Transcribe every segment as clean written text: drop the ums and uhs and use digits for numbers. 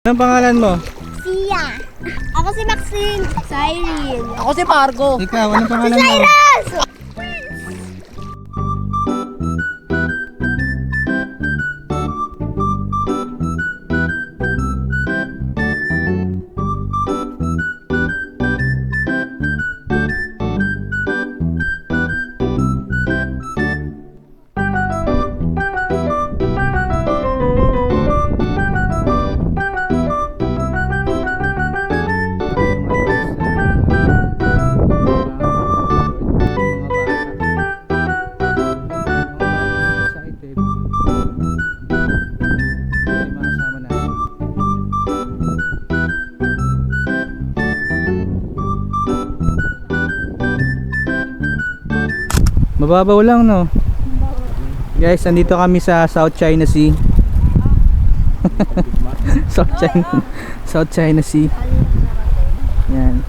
Anong pangalan mo? Sia. Ako si Maxine. Cyril. Ako si Margo. Ikaw, anong pangalan mo? Cyrus! Mababaw lang, no? Guys, nandito kami sa South China Sea. South China Sea. Yan.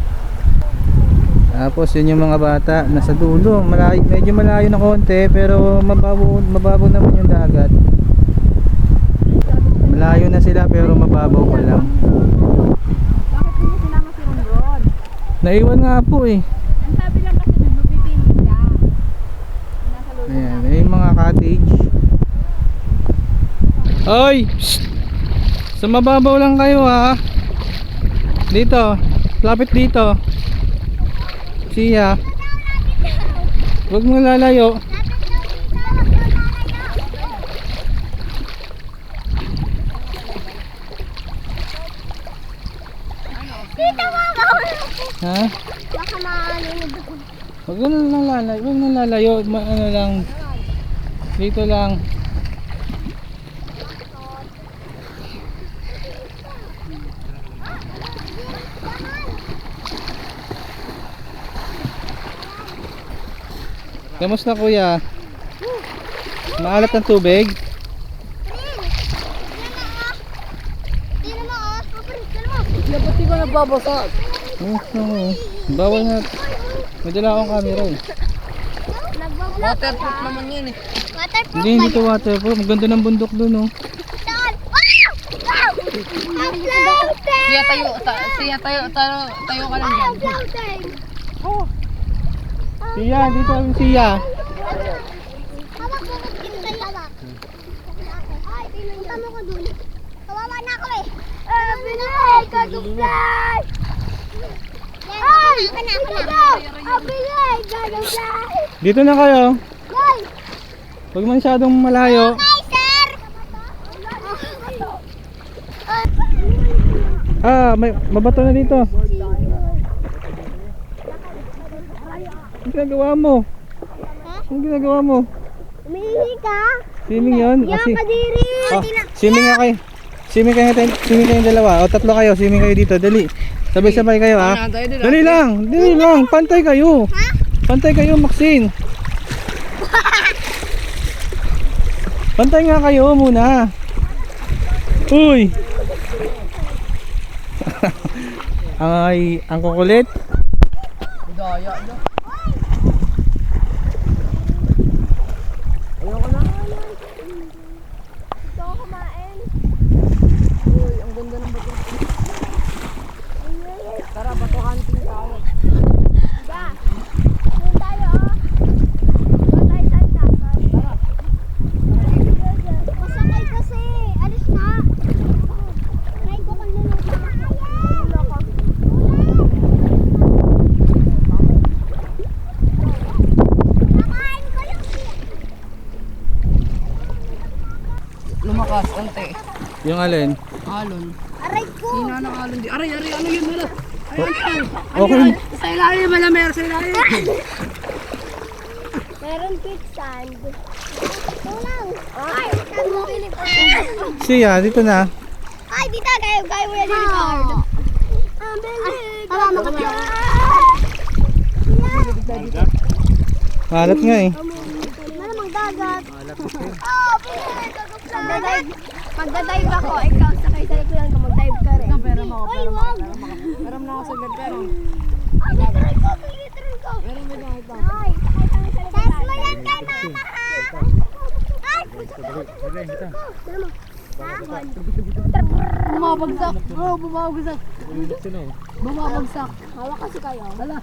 Tapos yun yung mga bata nasa dulo. Malayo, medyo malayo na konti, pero mababaw naman yung dagat. Malayo na sila pero mababaw pa lang. Bakit hindi sinama si Ron? Naiwan nga po eh. Ang sabi lang kasi nagbibigay siya. Nasa loob Ayan, may mga cottage. Oy! Shh! Sa mababaw lang kayo, ha. Dito, lapit dito. Siya. Huwag mo lalayo. Dito mama! Ha? Baka maalinod ako. Huwag mo lang lalayo. Huwag mo lalayo. Ano lang. Dito lang. Kamusta kuya? Maalat ng tubig? Dito mo oh. Dito mo. Dapat di ba nagbabasag? Oo. Bawal na. May dala akong camera eh. Nagbablog Waterproof naman yan eh. Waterproof Hindi, hindi to waterproof. Maganda ng bundok dun, oh. Saan? Wow! Wow! I'm floating! Siya tayo ka lang I'm dyan. floating! Siya, dito ang siya. Hawak mo kung dito tayo hawak. Ay, punta mo ko dun. Kawawa na ako eh. Pinay! Kaguplay! Ay! Ako na! Pinay! Kaguplay! Dito na kayo. Hoy! Huwag masyadong malayo. Hi, sir! May mabato na dito. Anong ginagawa mo? Anong ginagawa mo? Umihi ka? Swimming yun? Yan, kadiri! Swimming nga kayo. Swimming kayong dalawa. O tatlo kayo, swimming kayo dito. Dali. Sabay-sabay kayo, ha? Dali lang. Pantay kayo. Pantay kayo, Maxine. Pantay nga kayo muna. Uy. Ang kukulit. Daya na. Gusto ko kumain. Uy, ang ganda ng bato. Tara, bato hunting tayo. Diba? Doon tayo, oh. Doon tayo sa tasan. Tara. Masakay kasi. Alis na. Try ko kung lulog na. Nakain ko yung Lumakas, ante. Yung alin? Alon. aray ko. Sina ng alon di. Aray, ano yun wala? Ayun. Okay. Sa ilalim, wala meron sa ilalim. Meron quicksand. Ito lang. Ay, saan mo kinipad? Siya, dito na. Ay, dito. Gaya mo yan yung card. Ang bilig. Tara, makapya. Malat nga eh. Malamang dagat. Oh, bilig. Magdadive ako. Ikaw, sakay sa likuyan ka. Mag-dive ka rin. Pero mo ako, Ay, wag. Pero mo ako sagad, pero. Ay, literal ko. Literal ko. Pero mo ba ito? Ay, sakay kami sa likuyan. Test mo yan kay mama, ha? Ay, puso ko. Dala mo. Bumabagsak. Oo, bumabagsak. Bumabagsak. Hawak kasi kayo. Hala.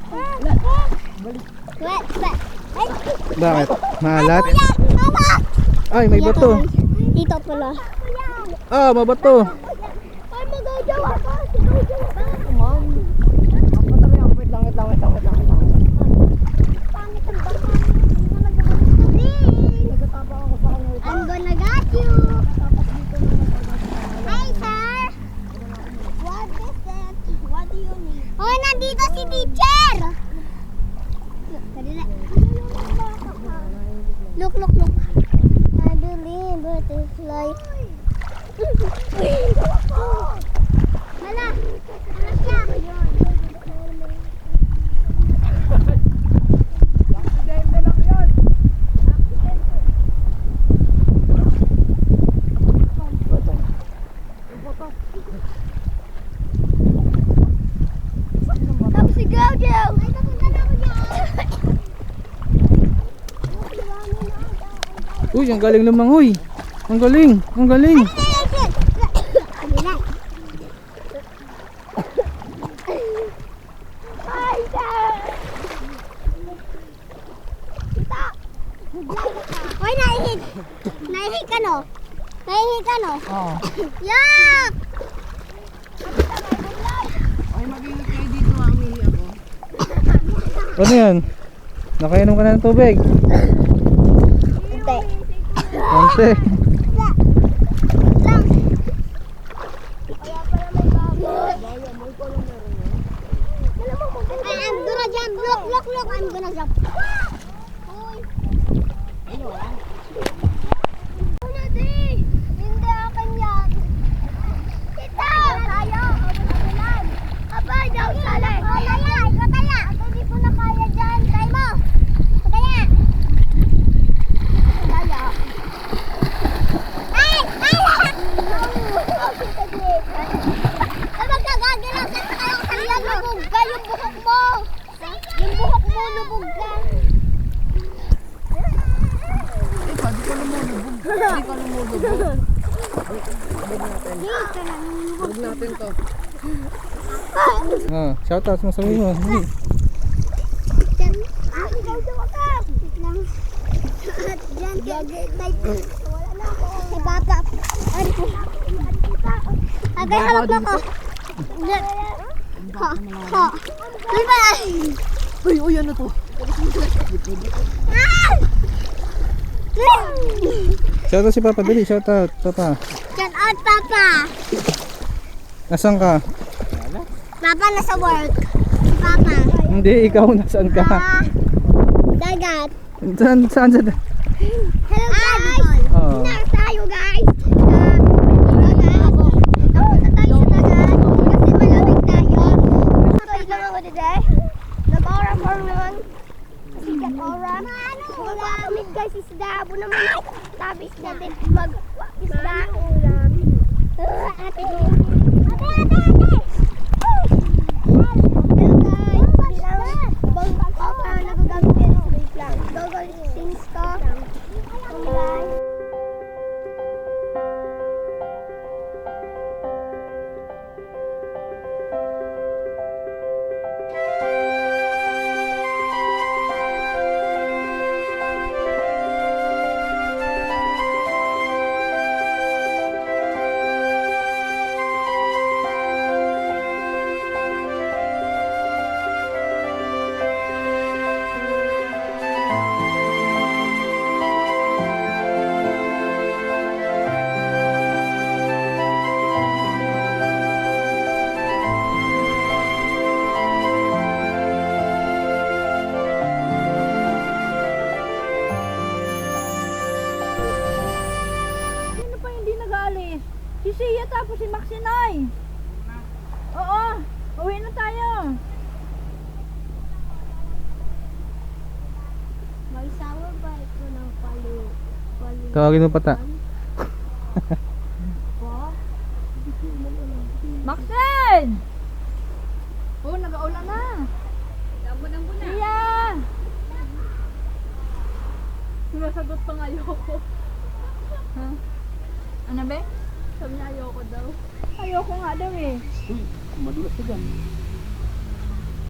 Wet, wet. Ay, Bakit? Maalat? kuya, hawak! Ay, may bato. Dito pala. Ah, mabato. Ay, magagawa ka. Magagawa ka. Ma'am. Wait lang. Pangit ang bata. Hindi na nagawa. Please. Nagtatapa ako sa kanya. I'm gonna got you. Hi, sir. What is that? What do you need? Oh, nandito si teacher. Dali. Look. Madeline, butterfly. Hala. Hala siya. Aksidente lang yun. Tapos si Jojo. Ay, napunta na ako dyan. Uy, ang galing lumangoy. Ang galing. Hi, sir. Kita. Hoy, naihig. Naihig ka no? Oo. Yak! Ay, mag-ingat kayo dito. Umihi ako. Ano yan? Nakainom ka na ng tubig? Hindi. Konti. Lang. Kaya pala may baboy. I'm gonna jump. Look. I'm gonna jump. Uy. Hindi akin yan. Kita! Tayo! Aba, daw sali! Ikaw kaya! Ako hindi ko na kaya dyan. Try mo! Kaya! Kaya! Ay! Kapag kagagalaw ka sa kayo kaya lubog ka yung buhok mo! Yung buhok mo lubog ka! Ikaw, di ka lumulubog. Huwag natin to. Ah, shoutout mo sabihin mo. Hindi. Diyan. Ikaw daw ka. Wait lang. Diyan. Wala na ako. Ay, papa. Ay, ko. Agay, hawak na ko. Diyan. Ha. Diba? Uy, ano to? Ah! Shoutout si Papa, dali. Shoutout, Papa. Diyan out, papa. Nasaan ka? Papa, nasa work. Si papa. Hindi, ikaw nasaan ka? Dagat. Saan? Hello, guys. Oo. Dinner tayo, guys. Dagat. Napunta tayo sa dagat. Kasi malamig tayo. Tuloy lang ako today. Nag-aura for naman. Kasi nag-aura. Malamig guys, isda. Abo naman. Tabis natin mag-isda. Ate. Hello guys. Nagagamit din sa wait lang. Gagawin si Sings ko. Bye. Sino pa hindi nag-aalis? Si Sia tapos si Maxinoy. Oo, uwi na tayo. May sawa ba ito ng palu? Tawagin mo pata. Maxine! Oh, nag-aulan na. Dambon na. Sia! Sumasagot pa nga ayoko. Ha? Ano ba? Sabi niya ayoko daw. Ayoko nga daw eh. Uy, madulas ka dyan.